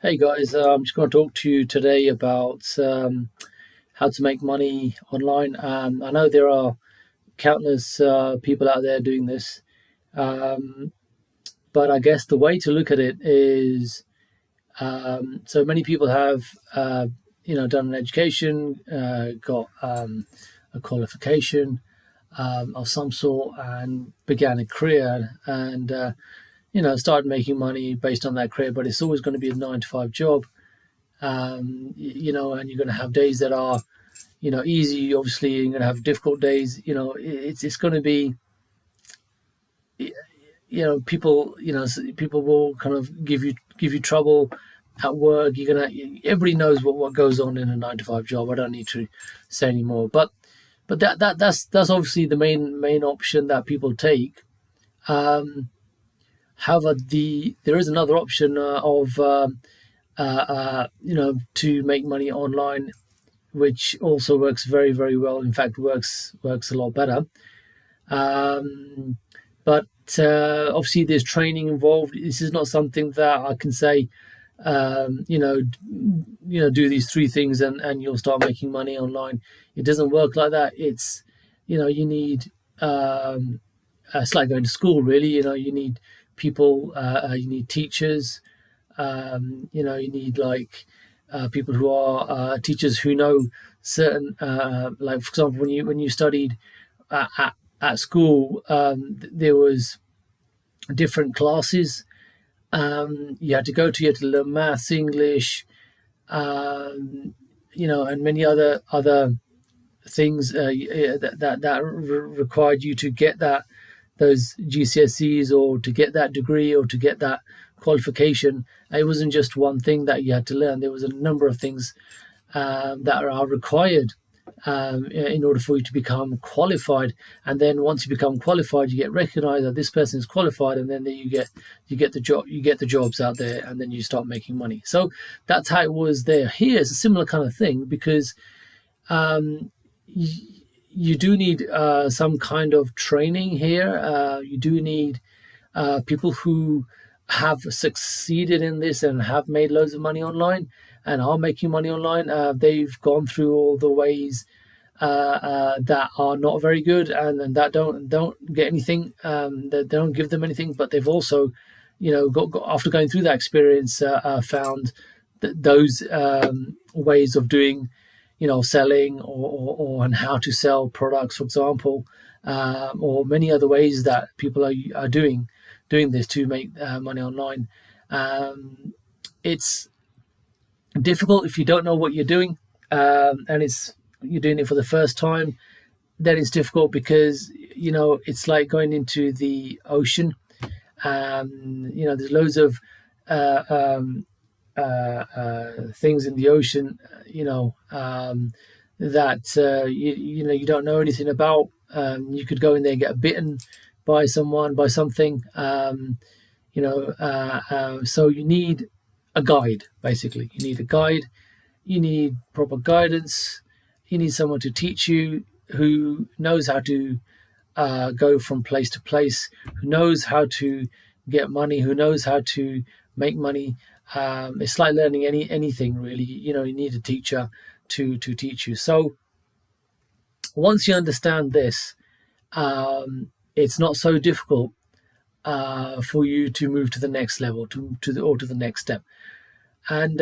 Hey guys, I'm just going to talk to you today about how to make money online. I know there are countless people out there doing this, um, but I guess the way to look at it is so many people have done an education, got a qualification of some sort, and began a career and started making money based on that career. But it's always going to be a 9 to 5 job. And you're going to have days that are, easy. Obviously, you're going to have difficult days. It's going to be, people, people will kind of give you trouble at work. Everybody knows what goes on in a 9 to 5 job. I don't need to say anymore. But that's obviously the main option that people take. However, there is another option of to make money online, which also works very, very well. In fact, works a lot better. Um, but obviously, there's training involved. This is not something that I can say, do these three things and you'll start making money online. It doesn't work like that. You need. It's like going to school, really. You need people. You need teachers. You need like people who are teachers who know certain, like for example, when you studied at school, there was different classes you had to go to. You had to learn maths, English, and many other things that required you to get those GCSEs or to get that degree or to get that qualification. It wasn't just one thing that you had to learn. There was a number of things that are required in order for you to become qualified. And then once you become qualified, you get recognized that this person is qualified, and then you get the job, you get the jobs out there, and then you start making money. So that's how it was there. Here it's a similar kind of thing because you do need some kind of training here. You do need people who have succeeded in this and have made loads of money online and are making money online. They've gone through all the ways that are not very good and that don't get anything. That they don't give them anything, but they've also, got after going through that experience, found those ways of doing, selling or and how to sell products, for example, or many other ways that people are doing this to make money online. It's difficult if you don't know what you're doing, and you're doing it for the first time. Then it's difficult because it's like going into the ocean. There's loads of things in the ocean, that you don't know anything about. You could go in there and get bitten by someone, by something. So you need a guide. Basically, you need a guide. You need proper guidance. You need someone to teach you who knows how to go from place to place, who knows how to get money, who knows how to make money. It's like learning anything really. You need a teacher to teach you. So once you understand this, it's not so difficult for you to move to the next level, to the next step. And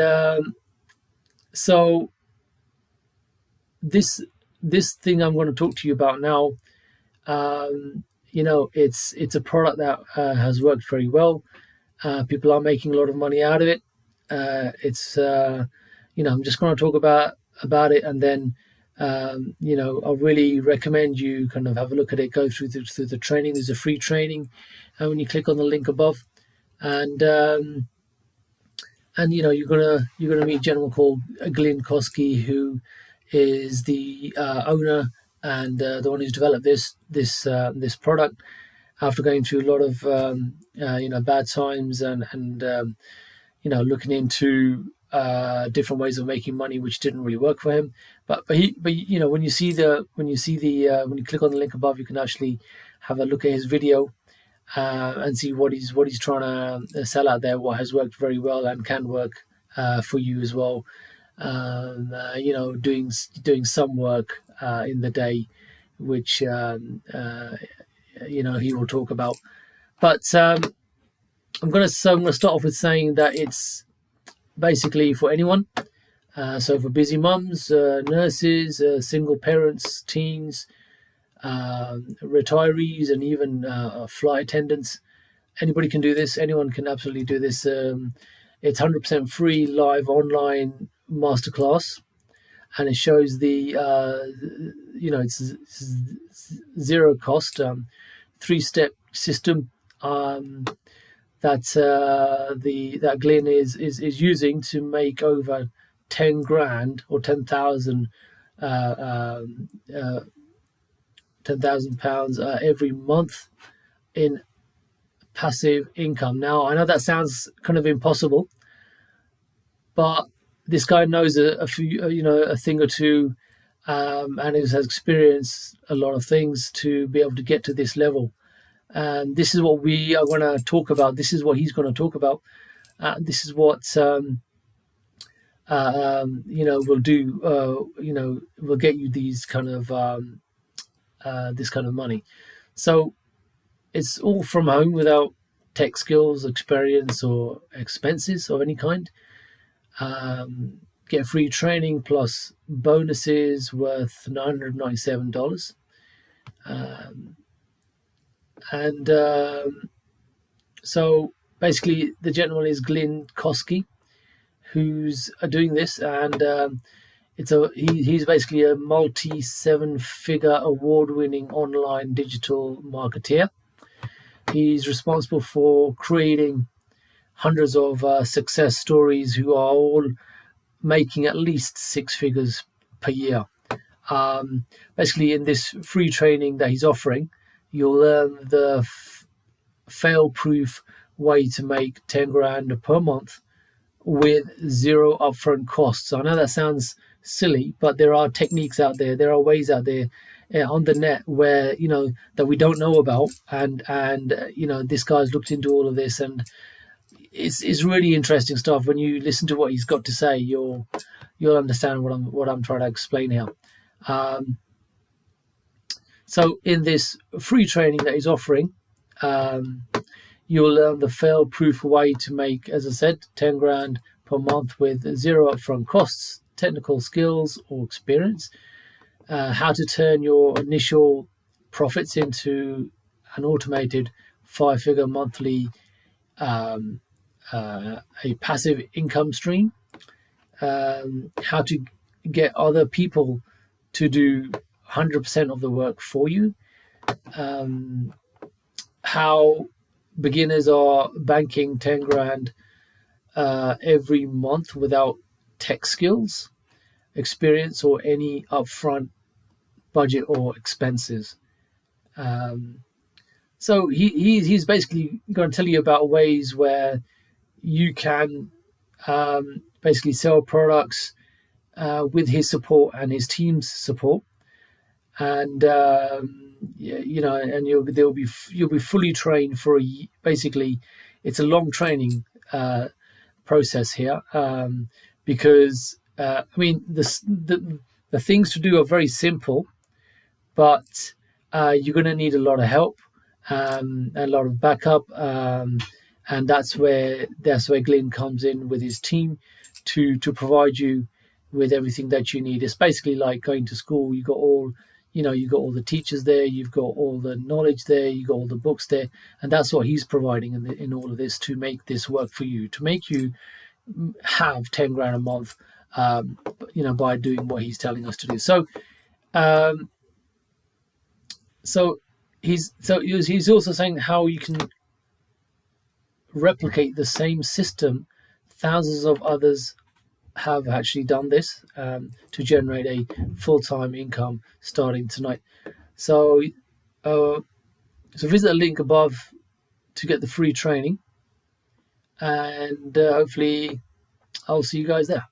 so this thing I'm going to talk to you about now, it's a product that has worked very well. People are making a lot of money out of it. I'm just going to talk about it, and then I really recommend you kind of have a look at it, go through the training. There's a free training, and when you click on the link above, and you're gonna meet a gentleman called Glyn Kosky, who is the owner and the one who's developed this product. After going through a lot of bad times and looking into different ways of making money, which didn't really work for him. But when you click on the link above, you can actually have a look at his video and see what he's trying to sell out there, what has worked very well and can work for you as well. Doing some work in the day, which he will talk about. But I'm gonna start off with saying that it's basically for anyone. So for busy mums, nurses, single parents, teens, retirees, and even flight attendants. Anybody can do this. Anyone can absolutely do this. It's 100% free, live, online masterclass, and it shows it's zero cost, 3-step system that Glyn is using to make over 10 grand or 10,000 £10,000 every month in passive income. Now, I know that sounds kind of impossible, but this guy knows a thing or two, and has experienced a lot of things to be able to get to this level. And this is what we are going to talk about. This is what he's going to talk about. This is what we'll do. We'll get you these kind of this kind of money. So it's all from home without tech skills, experience, or expenses of any kind. Get free training plus bonuses worth $997. So basically, the gentleman is Glyn Kosky, who's doing this, and he's basically a multi-7-figure award-winning online digital marketeer. He's responsible for creating hundreds of success stories who are all making at least 6 figures per year. Basically, in this free training that he's offering, you'll learn the fail-proof way to make 10 grand per month with zero upfront costs. I know that sounds silly, but there are techniques out there. There are ways out there on the net where that we don't know about, and this guy's looked into all of this, and it's really interesting stuff. When you listen to what he's got to say, you'll understand what I'm trying to explain here. So in this free training that he's offering, you'll learn the fail-proof way to make, as I said, 10 grand per month with zero upfront costs, technical skills or experience, how to turn your initial profits into an automated 5-figure monthly a passive income stream, how to get other people to do 100% of the work for you, how beginners are banking 10 grand every month without tech skills, experience, or any upfront budget or expenses. So he's basically going to tell you about ways where you can basically sell products with his support and his team's support, and you'll be fully trained for basically it's a long training process here, because the things to do are very simple, but you're going to need a lot of help, a lot of backup, and that's where Glyn comes in with his team to provide you with everything that you need. It's basically like going to school. You got all the teachers there, you've got all the knowledge there, you got all the books there, and that's what he's providing in all of this to make this work for you, to make you have 10 grand a month, by doing what he's telling us to do. So he's also saying how you can replicate the same system. Thousands of others have actually done this to generate a full-time income starting tonight. So visit the link above to get the free training, and hopefully I'll see you guys there.